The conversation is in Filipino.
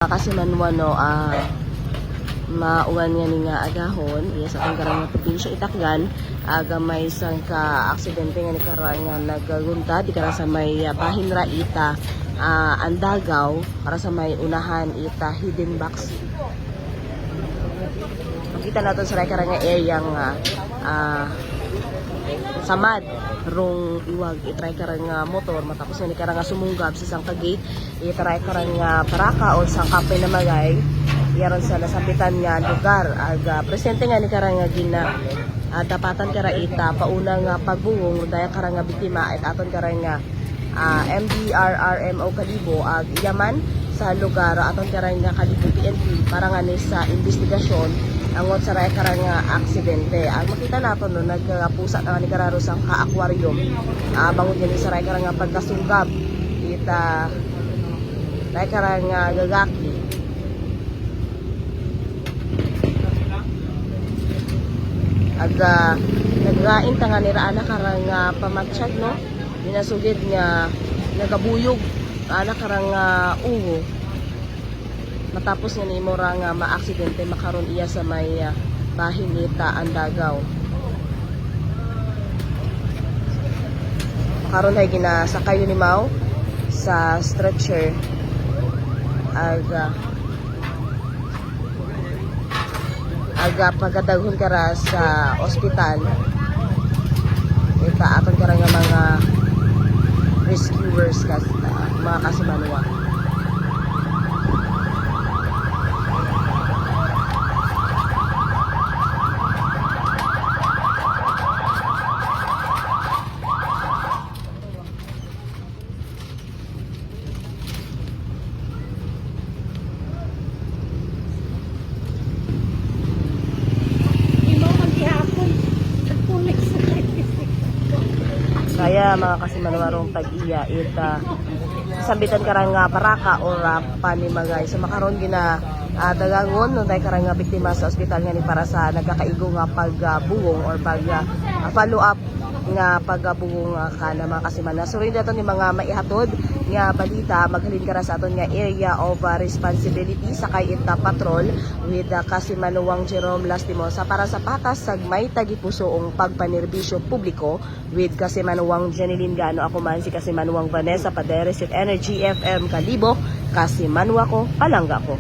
Kasi manuano mauwan nga ni nga agahon iya sa atong karang nga probinsya Itakgan aga may isang ka aksidente nga ni karang nga nagagunta di karang sa may bahin ra ita Andagaw para sa may unahan ita Hidden Box. Makita natin sa karang nga area nga samad rong iwag itry karang nga motor matapos nga ni karang nga sumunggab sa isang ka-gate itry karang nga paraka o sang kapay na magay yaron sa nasabitan nga lugar aga presente nga ni karang nga gina tapatan kara ita pauna nga pagbungong daya karang nga biktima at aton karang nga MDRRMO Kalibo ag yaman sa lugar aton karang nga Kalibo PNP para nga ni sa investigasyon angon sa raya karang nga aksidente. Ang makita naton no nagpusa nga ni kararo sang ka-aquarium bangon ni sa raya karang nga pagkasunggab ita raya karang nga gagaki aga naglain ta nga nira ana karang pamatsyag no dinasugid nga nagabuyog ana karang uwo matapos nga nimo ra nga maaksidente makaron iya sa may bahin nita Andagaw makaron ay ginasakay ni Mao sa stretcher aga pagadaghon kara sa ospital ita aton kara nga mga rescuers mga kasimanwa. Kaya mga kasimanwarong tag-iya ita sabitan karang nga paraka or panimagay sa makaron gina dagangon no tay karang nga biktima sa ospital nga ni para sa nagkakaigo nga pagbungong or pag follow up nga pagbungong kana mga kasimana. So rin dato ni mga maihatod nga balita maghalin kara sa aton nga area of responsibility sakay ita patrol with Kasimanuang Jerome Lastimosa para sa patas sagmay tagipusoong pagpanerbisyo publiko with Kasimanuang Jeneline Gano. Ako man si Kasimanuang Vanessa Paderes at Energy FM Kalibo. Kasimanwa ko, palangga ko.